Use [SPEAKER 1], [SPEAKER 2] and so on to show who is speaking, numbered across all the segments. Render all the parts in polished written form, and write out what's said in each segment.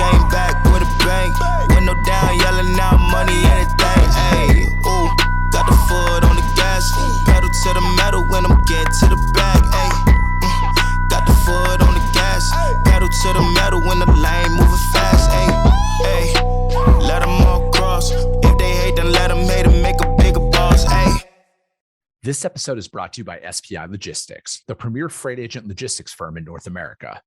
[SPEAKER 1] came back with a bang. Window down, yelling out money, anything. Ayy, ooh, got the foot on the gas. Pedal to the metal when I'm getting to the bag. Ayy, got the foot on the gas. Pedal to the metal when the lane moving fast. Ayy, ayy, let them all cross. If they hate, then let them hate and make a bigger boss. Ayy.
[SPEAKER 2] This episode is brought to you by SPI Logistics, the premier freight agent logistics firm in North America.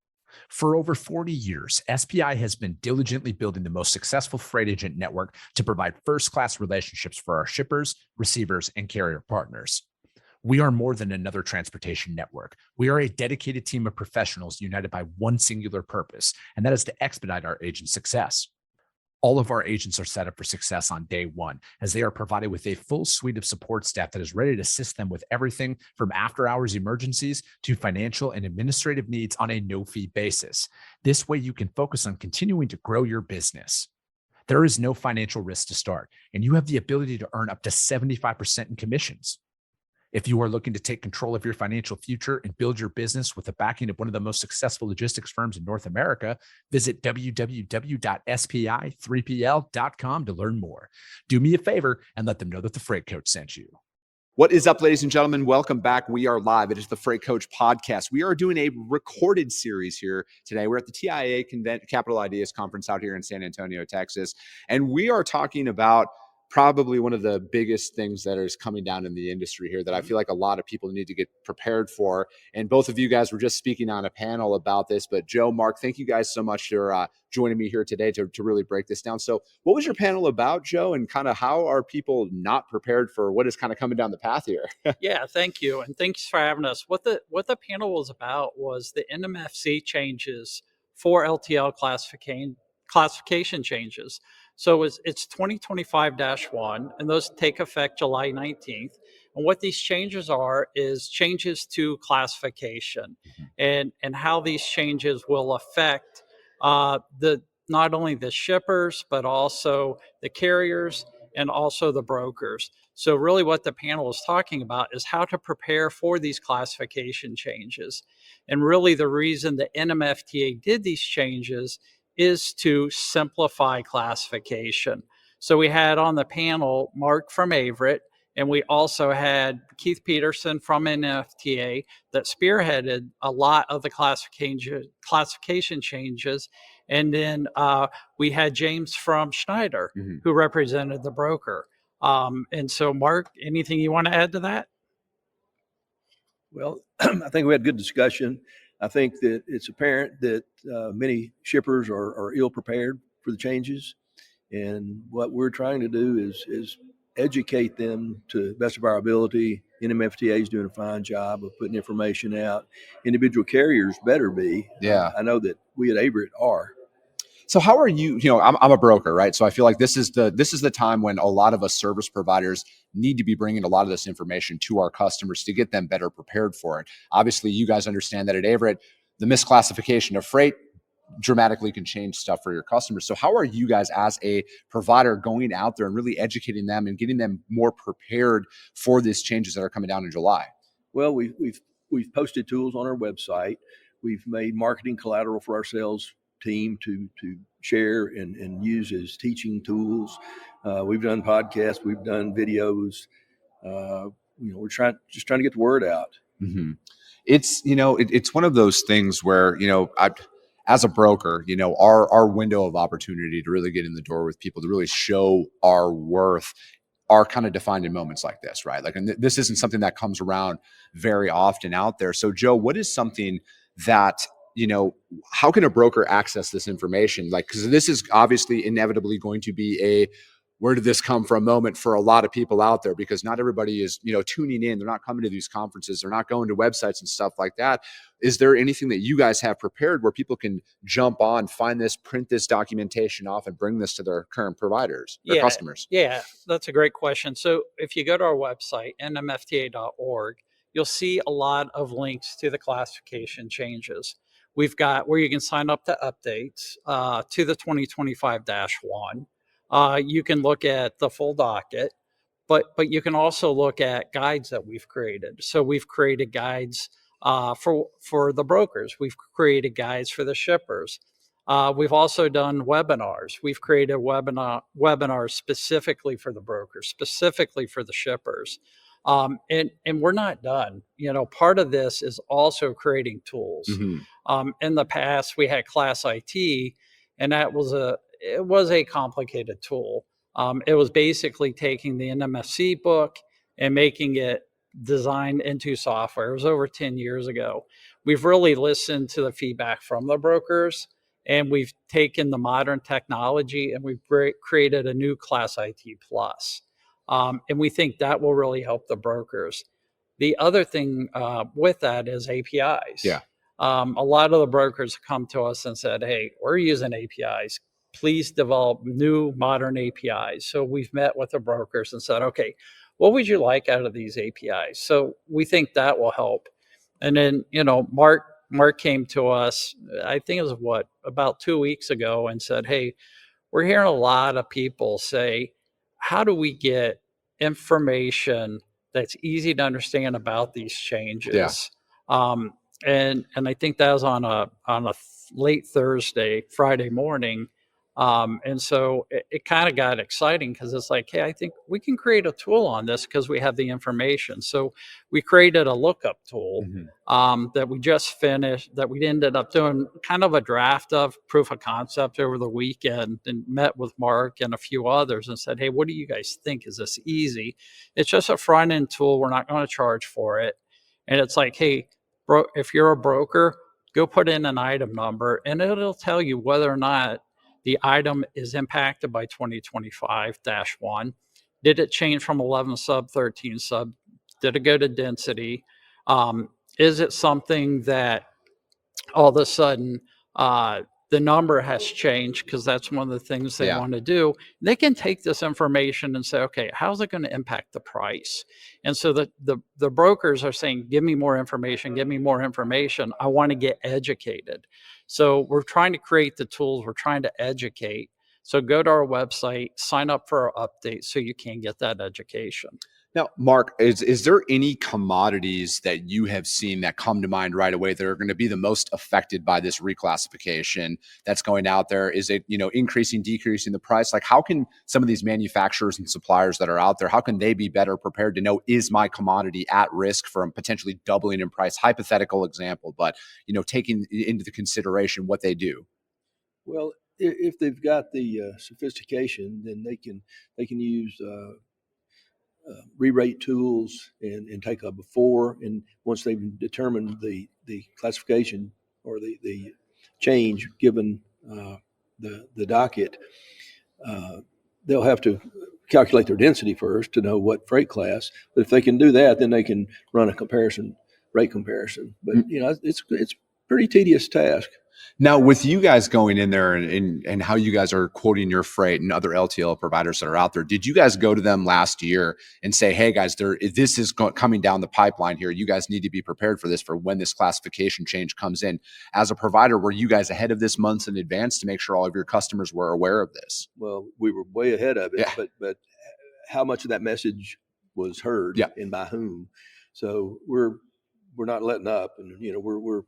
[SPEAKER 2] For over 40 years, SPI has been diligently building the most successful freight agent network to provide first-class relationships for our shippers, receivers, and carrier partners. We are more than another transportation network. We are a dedicated team of professionals united by one singular purpose, and that is to expedite our agents' success. All of our agents are set up for success on day one, as they are provided with a full suite of support staff that is ready to assist them with everything from after-hours emergencies to financial and administrative needs on a no-fee basis. This way, you can focus on continuing to grow your business. There is no financial risk to start, and you have the ability to earn up to 75% in commissions. If you are looking to take control of your financial future and build your business with the backing of one of the most successful logistics firms in North America, visit www.spi3pl.com to learn more. Do me a favor and let them know that the Freight Coach sent you.
[SPEAKER 3] What is up, ladies and gentlemen? Welcome back. We are live. It is the Freight Coach podcast. We are doing a recorded series here today. We're at the TIA Capital Ideas Conference out here in San Antonio, Texas, and we are talking about probably one of the biggest things that is coming down in the industry here that I feel like a lot of people need to get prepared for. And both of you guys were just speaking on a panel about this, but Joe, Mark, thank you guys so much for joining me here today to really break this down. So what was your panel about, Joe, and kind of how are people not prepared for what is kind of coming down the path here?
[SPEAKER 4] Yeah, thank you. And thanks for having us. What the panel was about was the NMFC changes for LTL classification changes. So it's 2025-1, and those take effect July 19th. And what these changes are is changes to classification, and how these changes will affect not only the shippers, but also the carriers and also the brokers. So really what the panel is talking about is how to prepare for these classification changes. And really the reason the NMFTA did these changes is to simplify classification. So we had on the panel Mark from Averitt, and we also had Keith Peterson from NMFTA that spearheaded a lot of the classification changes. And then we had James from Schneider, who represented the broker. And so Mark, anything you want to add to that?
[SPEAKER 5] Well, I think we had a good discussion. I think that it's apparent that many shippers are ill prepared for the changes, and what we're trying to do is educate them to the best of our ability. NMFTA is doing a fine job of putting information out. Individual carriers better be.
[SPEAKER 3] Yeah,
[SPEAKER 5] I know that we at Averitt are.
[SPEAKER 3] So how are you, I'm a broker, right? So I feel like this is the time when a lot of us service providers need to be bringing a lot of this information to our customers to get them better prepared for it. Obviously, you guys understand that at Averitt, the misclassification of freight dramatically can change stuff for your customers. So how are you guys as a provider going out there and really educating them and getting them more prepared for these changes that are coming down in July?
[SPEAKER 5] Well, we've posted tools on our website. We've made marketing collateral for our sales team to share and use as teaching tools. We've done podcasts, we've done videos. We're trying to get the word out.
[SPEAKER 3] Mm-hmm. It's it's one of those things where as a broker, our window of opportunity to really get in the door with people, to really show our worth, are kind of defined in moments like this, right? Like, and this isn't something that comes around very often out there. So, Joe, what is something that how can a broker access this information? Like, because this is obviously inevitably going to be a where did this come from moment for a lot of people out there, because not everybody is, tuning in. They're not coming to these conferences. They're not going to websites and stuff like that. Is there anything that you guys have prepared where people can jump on, find this, print this documentation off, and bring this to their current providers, their customers?
[SPEAKER 4] Yeah, that's a great question. So if you go to our website, nmfta.org, you'll see a lot of links to the classification changes. We've got where you can sign up to updates to the 2025-1. You can look at the full docket, but you can also look at guides that we've created. So we've created guides for the brokers. We've created guides for the shippers. We've also done webinars. We've created webinars specifically for the brokers, specifically for the shippers. And we're not done. Part of this is also creating tools. In the past, we had Class IT, and it was a complicated tool. It was basically taking the NMFC book and making it designed into software. It was over 10 years ago. We've really listened to the feedback from the brokers, and we've taken the modern technology and we've created a new Class IT Plus. And we think that will really help the brokers. The other thing with that is APIs.
[SPEAKER 3] Yeah.
[SPEAKER 4] A lot of the brokers come to us and said, hey, we're using APIs. Please develop new modern APIs. So we've met with the brokers and said, okay, what would you like out of these APIs? So we think that will help. And then, Mark came to us, I think it was about 2 weeks ago, and said, hey, we're hearing a lot of people say, how do we get information that's easy to understand about these changes? And I think that was on a late Friday morning. And so it kind of got exciting because it's like, hey, I think we can create a tool on this because we have the information. So we created a lookup tool that we just finished, that we ended up doing kind of a draft of proof of concept over the weekend, and met with Mark and a few others and said, hey, what do you guys think? Is this easy? It's just a front end tool. We're not going to charge for it. And it's like, hey, if you're a broker, go put in an item number and it'll tell you whether or not the item is impacted by 2025-1. Did it change from 11 sub, 13 sub? Did it go to density? Is it something that all of a sudden the number has changed, because that's one of the things they want to do? They can take this information and say, okay, how's it going to impact the price? And so the brokers are saying, give me more information, give me more information. I want to get educated. So we're trying to create the tools, we're trying to educate. So go to our website, sign up for our updates so you can get that education.
[SPEAKER 3] Now, Mark, is there any commodities that you have seen that come to mind right away that are going to be the most affected by this reclassification that's going out there? Is it, increasing, decreasing the price? Like, how can some of these manufacturers and suppliers that are out there, how can they be better prepared to know, is my commodity at risk from potentially doubling in price? Hypothetical example, but, taking into the consideration what they do.
[SPEAKER 5] Well, if they've got the sophistication, then they can use re-rate tools and take a before, and once they've determined the classification or the change given the docket, they'll have to calculate their density first to know what freight class. But if they can do that, then they can run a rate comparison. But it's a pretty tedious task.
[SPEAKER 3] Now, with you guys going in there and how you guys are quoting your freight and other LTL providers that are out there, did you guys go to them last year and say, hey guys, this is coming down the pipeline here. You guys need to be prepared for this for when this classification change comes in. As a provider, were you guys ahead of this months in advance to make sure all of your customers were aware of this?
[SPEAKER 5] Well, we were way ahead of it, but how much of that message was heard and by whom? So we're not letting up, and we're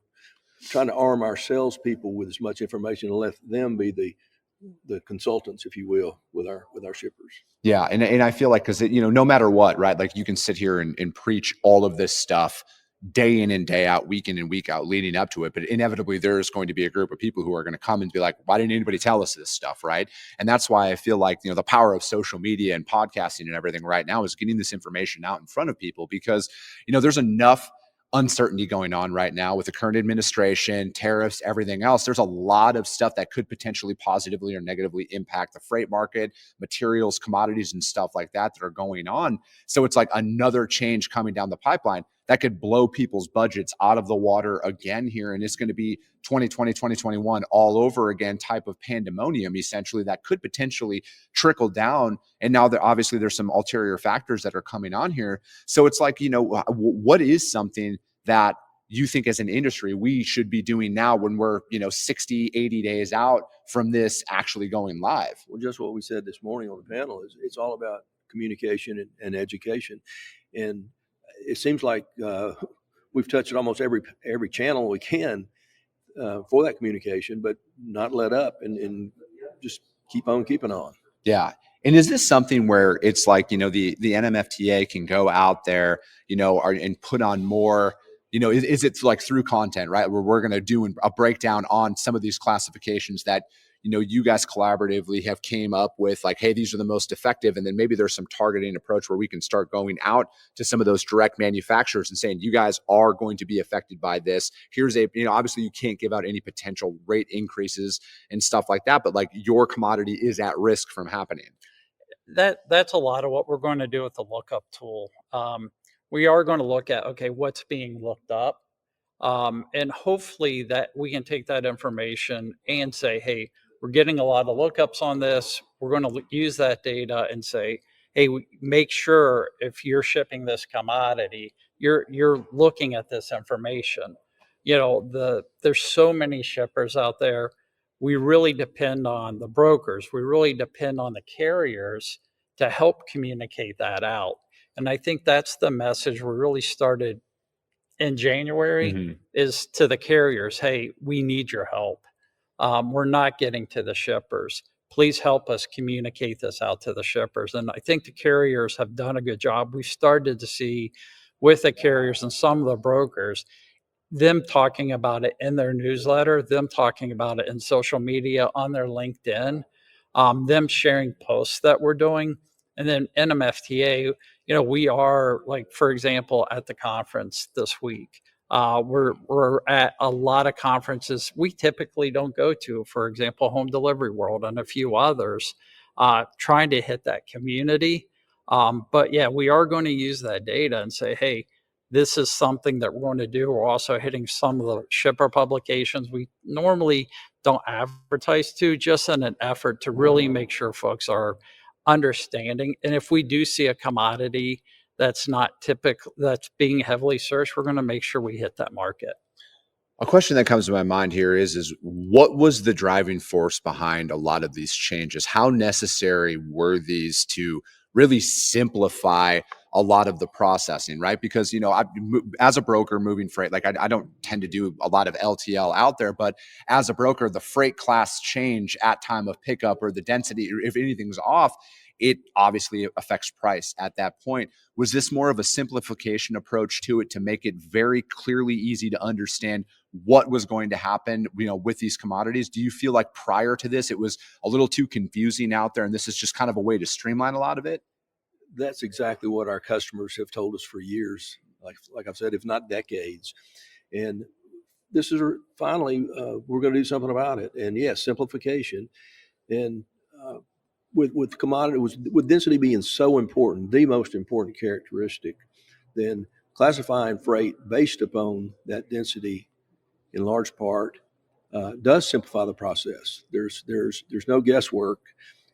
[SPEAKER 5] trying to arm our salespeople with as much information and let them be the consultants, if you will, with our shippers.
[SPEAKER 3] Yeah, and I feel like, because no matter what, right? Like, you can sit here and preach all of this stuff day in and day out, week in and week out, leading up to it, but inevitably there's going to be a group of people who are going to come and be like, why didn't anybody tell us this stuff, right? And that's why I feel like the power of social media and podcasting and everything right now is getting this information out in front of people, because there's enough uncertainty going on right now with the current administration, tariffs, everything else. There's a lot of stuff that could potentially positively or negatively impact the freight market, materials, commodities, and stuff like that are going on. So it's like another change coming down the pipeline that could blow people's budgets out of the water again here. And it's going to be 2020, 2021 all over again type of pandemonium, essentially, that could potentially trickle down. And now obviously there's some ulterior factors that are coming on here. So it's like, what is something that you think as an industry we should be doing now when we're 60, 80 days out from this actually going live?
[SPEAKER 5] Well, just what we said this morning on the panel is it's all about communication and education. And it seems like we've touched almost every channel we can for that communication, but not let up and just keep on keeping on.
[SPEAKER 3] Yeah. And is this something where it's like, the NMFTA can go out there, and put on more, is it like through content, right? Where we're going to do a breakdown on some of these classifications that, you guys collaboratively have came up with, like, hey, these are the most effective. And then maybe there's some targeting approach where we can start going out to some of those direct manufacturers and saying, you guys are going to be affected by this. Here's obviously you can't give out any potential rate increases and stuff like that, but like your commodity is at risk from happening.
[SPEAKER 4] That's a lot of what we're going to do with the lookup tool. We are going to look at, okay, what's being looked up, and hopefully that we can take that information and say, hey, we're getting a lot of lookups on this. We're going to use that data and say, hey, make sure if you're shipping this commodity, you're looking at this information. There's so many shippers out there. We really depend on the brokers. We really depend on the carriers to help communicate that out. And I think that's the message we really started in January is to the carriers. Hey, we need your help. We're not getting to the shippers. Please help us communicate this out to the shippers. And I think the carriers have done a good job. We've started to see with the carriers and some of the brokers, them talking about it in their newsletter, them talking about it in social media, on their LinkedIn, them sharing posts that we're doing. And then NMFTA, we are, like, for example, at the conference this week. We're at a lot of conferences we typically don't go to, for example, Home Delivery World and a few others, trying to hit that community. But yeah, we are going to use that data and say, hey, this is something that we're going to do. We're also hitting some of the shipper publications we normally don't advertise to, just in an effort to really make sure folks are understanding. And if we do see a commodity that's not typical, that's being heavily searched, we're going to make sure we hit that market.
[SPEAKER 3] A question that comes to my mind here is what was the driving force behind a lot of these changes? How necessary were these to really simplify a lot of the processing, right? Because, as a broker moving freight, like I don't tend to do a lot of LTL out there, but as a broker, the freight class change at time of pickup or the density, or if anything's off, it obviously affects price at that point. Was this more of a simplification approach to it to make it very clearly easy to understand what was going to happen, with these commodities? Do you feel like prior to this, it was a little too confusing out there and this is just kind of a way to streamline a lot of it?
[SPEAKER 5] That's exactly what our customers have told us for years, like I've said, if not decades. And this is finally, we're going to do something about it. And yes, simplification. And with commodity, with density being so important, the most important characteristic, then classifying freight based upon that density in large part does simplify the process. There's no guesswork.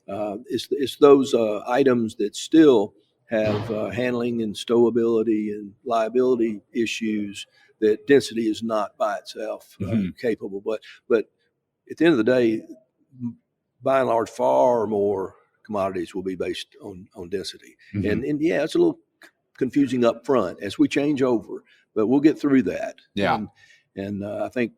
[SPEAKER 5] It's those items that still have handling and stowability and liability issues that density is not by itself capable. But at the end of the day, by and large, far more commodities will be based on density. And yeah, it's a little confusing up front as we change over, but we'll get through that.
[SPEAKER 3] Yeah.
[SPEAKER 5] And I think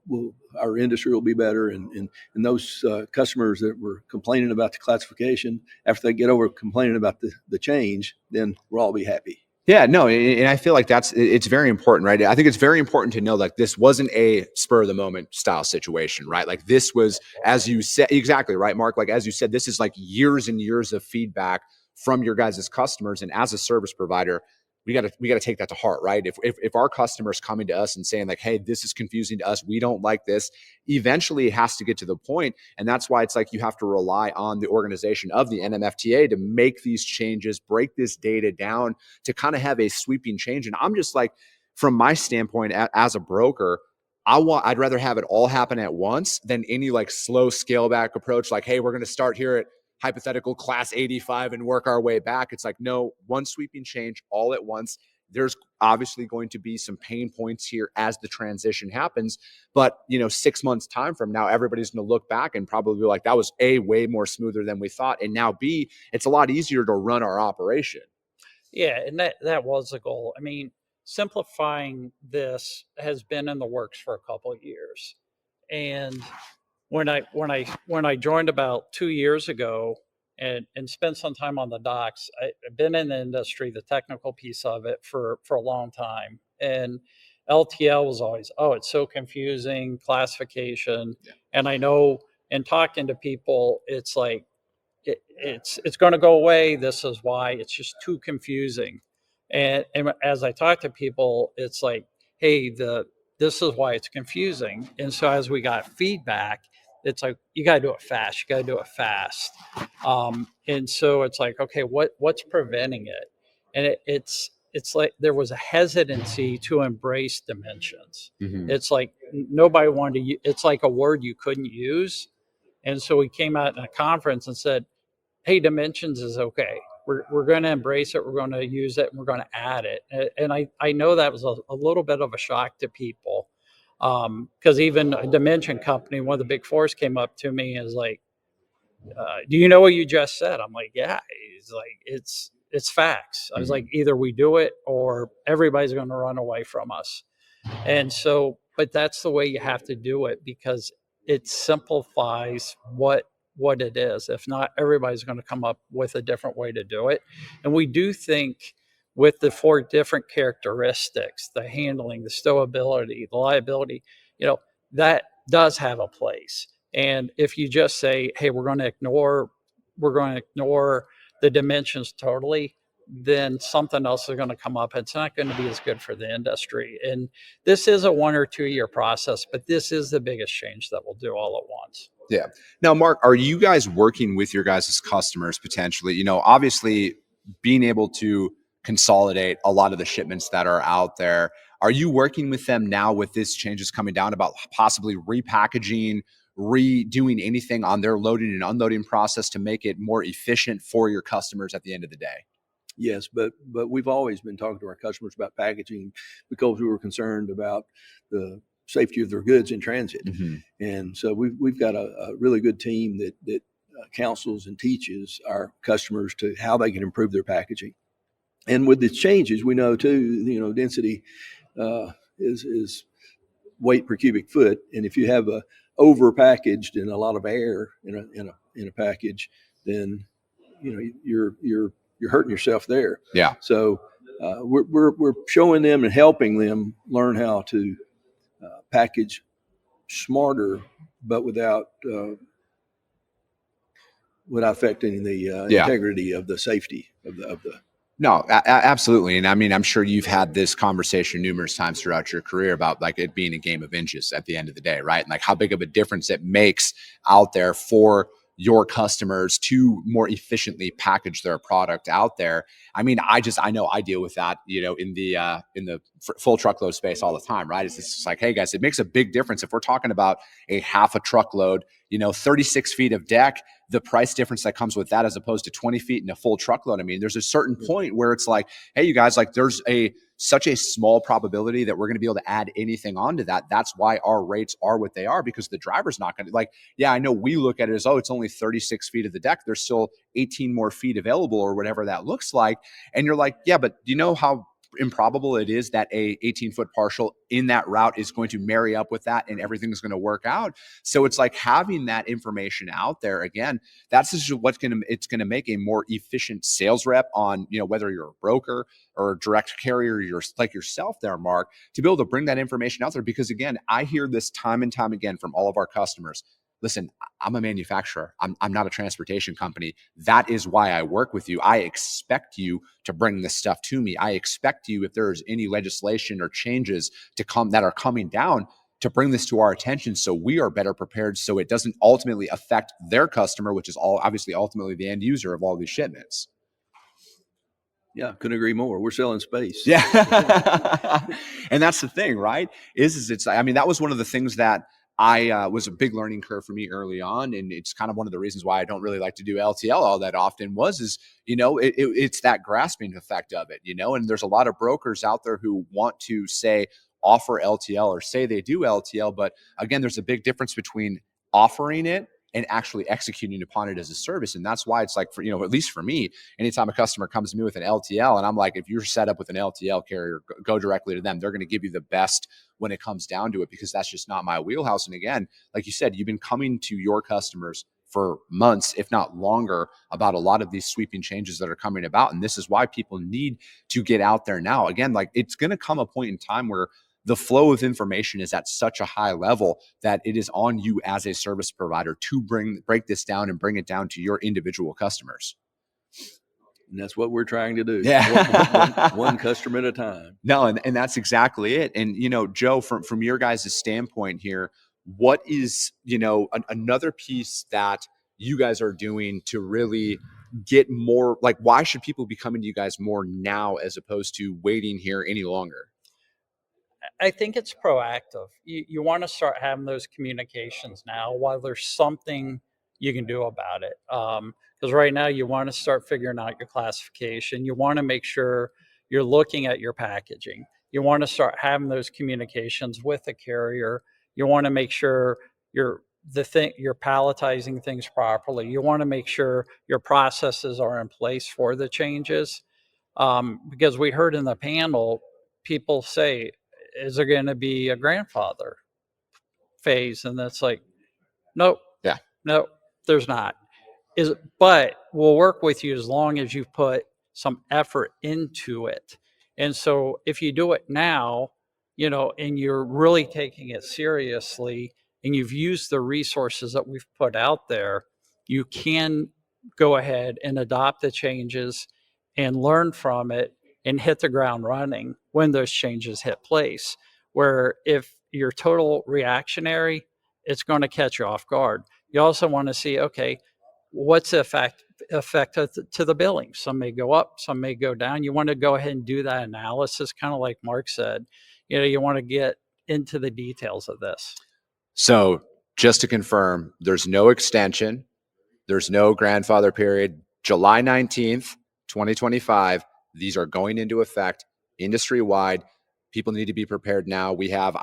[SPEAKER 5] our industry will be better. And those customers that were complaining about the classification, after they get over complaining about the change, then we'll all be happy.
[SPEAKER 3] Yeah, no, and I feel like it's very important, right? I think it's very important to know, like, this wasn't a spur of the moment style situation, right? Like, this was, as you said, exactly right, Mark. Like, as you said, this is like years and years of feedback from your guys' customers, and as a service provider, we got to take that to heart, right? If our customers coming to us and saying, like, hey, this is confusing to us, we don't like this, eventually it has to get to the point. And that's why it's like you have to rely on the organization of the NMFTA to make these changes, break this data down to kind of have a sweeping change. And I'm just like, from my standpoint as a broker, I'd rather have it all happen at once than any like slow scale back approach. Like, hey, we're going to start here at hypothetical class 85 and work our way back. It's like, no, one sweeping change all at once. There's obviously going to be some pain points here as the transition happens, but 6 months time from now, everybody's going to look back and probably be like, that was A, way more smoother than we thought. And now B, it's a lot easier to run our operation.
[SPEAKER 4] Yeah. And that was the goal. I mean, simplifying this has been in the works for a couple of years. And when I joined about 2 years ago and spent some time on the docks, I've been in the industry, the technical piece of it for a long time. And LTL was always, oh, it's so confusing, classification.
[SPEAKER 3] Yeah.
[SPEAKER 4] And I know in talking to people, it's like, it's going to go away. This is why. It's just too confusing. And as I talk to people, it's like, hey, this is why it's confusing. And so as we got feedback, it's like, you got to do it fast. You got to do it fast. And so it's like, okay, what's preventing it? And it's like there was a hesitancy to embrace dimensions.
[SPEAKER 3] Mm-hmm.
[SPEAKER 4] It's like nobody wanted to. It's like a word you couldn't use. And so we came out in a conference and said, hey, dimensions is okay. We're going to embrace it. We're going to use it. And we're going to add it. And I know that was a little bit of a shock to people, because even a dimension company, one of the big fours, came up to me and is like, do you know what you just said? I'm like, yeah. He's like, it's facts. I was like, either we do it or everybody's going to run away from us. And so, but that's the way you have to do it, because it simplifies what it is. If not, everybody's going to come up with a different way to do it. And we do think with the 4 different characteristics, the handling, the stowability, the liability, that does have a place. And if you just say, hey, we're going to ignore the dimensions totally, then something else is going to come up. It's not going to be as good for the industry. And this is a 1 or 2 year process, but this is the biggest change that we'll do all at once.
[SPEAKER 3] Yeah. Now, Mark, are you guys working with your guys' customers potentially? Obviously being able to consolidate a lot of the shipments that are out there. Are you working with them now with this changes coming down about possibly repackaging, redoing anything on their loading and unloading process to make it more efficient for your customers at the end of the day?
[SPEAKER 5] Yes, but we've always been talking to our customers about packaging because we were concerned about the safety of their goods in transit.
[SPEAKER 3] Mm-hmm.
[SPEAKER 5] And so we've got a really good team that counsels and teaches our customers to how they can improve their packaging. And with the changes, we know too, density is weight per cubic foot, and if you have a over packaged and a lot of air in a package, then you're hurting yourself there.
[SPEAKER 3] Yeah.
[SPEAKER 5] So we're showing them and helping them learn how to package smarter, but without affecting the integrity of the safety of the.
[SPEAKER 3] No, absolutely. And I mean, I'm sure you've had this conversation numerous times throughout your career about like it being a game of inches at the end of the day, right? And like how big of a difference it makes out there for your customers to more efficiently package their product out there. I mean, I know I deal with that, in the full truckload space all the time, right? It's just like, hey guys, it makes a big difference. If we're talking about a half a truckload, 36 feet of deck, the price difference that comes with that as opposed to 20 feet in a full truckload. I mean, there's a certain point where it's like, hey, you guys, like there's such a small probability that we're going to be able to add anything onto that. That's why our rates are what they are, because the driver's not going to I know we look at it as, oh, it's only 36 feet of the deck. There's still 18 more feet available or whatever that looks like. And you're like, yeah, but do you know how improbable it is that a 18-foot partial in that route is going to marry up with that and everything's going to work out? So it's like having that information out there, again, that's just it's going to make a more efficient sales rep on, whether you're a broker or a direct carrier, you're like yourself there, Mark, to be able to bring that information out there. Because again, I hear this time and time again from all of our customers. Listen, I'm a manufacturer. I'm not a transportation company. That is why I work with you. I expect you to bring this stuff to me. I expect you, if there's any legislation or changes to come that are coming down, to bring this to our attention so we are better prepared, so it doesn't ultimately affect their customer, which is obviously ultimately the end user of all these shipments.
[SPEAKER 5] Yeah, couldn't agree more. We're selling space.
[SPEAKER 3] Yeah. And that's the thing, right? That was one of the things that I was a big learning curve for me early on. And it's kind of one of the reasons why I don't really like to do LTL all that often it's that grasping effect of it, and there's a lot of brokers out there who want to offer LTL or say they do LTL. But again, there's a big difference between offering it and actually executing upon it as a service. And that's why it's like, for, at least for me, anytime a customer comes to me with an LTL and I'm like, if you're set up with an LTL carrier, go directly to them. They're going to give you the best when it comes down to it, because that's just not my wheelhouse. And again, like you said, you've been coming to your customers for months, if not longer, about a lot of these sweeping changes that are coming about. And this is why people need to get out there now. Again, like, it's going to come a point in time where the flow of information is at such a high level that it is on you as a service provider to break this down and bring it down to your individual customers.
[SPEAKER 5] And that's what we're trying to do.
[SPEAKER 3] Yeah.
[SPEAKER 5] one customer at a time.
[SPEAKER 3] No, and that's exactly it. And, Joe, from your guys' standpoint here, what is, another piece that you guys are doing to really get more, like, why should people be coming to you guys more now as opposed to waiting here any longer?
[SPEAKER 4] I think it's proactive. You want to start having those communications now while there's something you can do about it. Because right now you want to start figuring out your classification. You want to make sure you're looking at your packaging. You want to start having those communications with the carrier. You want to make sure you're palletizing things properly. You want to make sure your processes are in place for the changes. Because we heard in the panel, people say, is there going to be a grandfather phase? And that's like, nope.
[SPEAKER 3] Yeah.
[SPEAKER 4] No, there's not. But we'll work with you as long as you put some effort into it. And so if you do it now, and you're really taking it seriously and you've used the resources that we've put out there, you can go ahead and adopt the changes and learn from it and hit the ground running when those changes hit place. Where if you're total reactionary, it's going to catch you off guard. You also want to see, okay, what's the effect to the billing? Some may go up, some may go down. You want to go ahead and do that analysis, kind of like Mark said. You want to get into the details of this.
[SPEAKER 3] So just to confirm, there's no extension. There's no grandfather period. July 19th, 2025, these are going into effect industry-wide. People need to be prepared now. We have,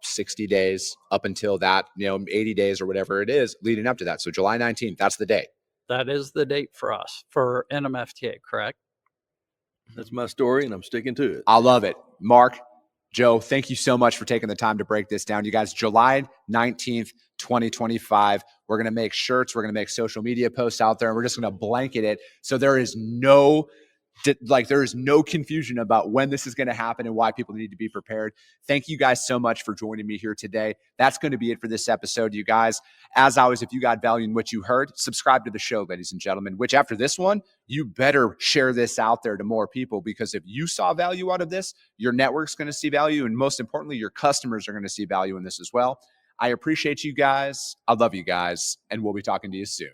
[SPEAKER 3] 60 days up until that, 80 days or whatever it is leading up to that. So July 19th, that's the date.
[SPEAKER 4] That is the date for us, for NMFTA, correct?
[SPEAKER 5] That's my story, and I'm sticking to it.
[SPEAKER 3] I love it. Mark, Joe, thank you so much for taking the time to break this down. You guys, July 19th, 2025, we're going to make shirts. We're going to make social media posts out there, and we're just going to blanket it. So there is no confusion about when this is going to happen and why people need to be prepared. Thank you guys so much for joining me here today. That's going to be it for this episode, you guys. As always, if you got value in what you heard, subscribe to the show, ladies and gentlemen, which after this one, you better share this out there to more people, because if you saw value out of this, your network's going to see value. And most importantly, your customers are going to see value in this as well. I appreciate you guys. I love you guys. And we'll be talking to you soon.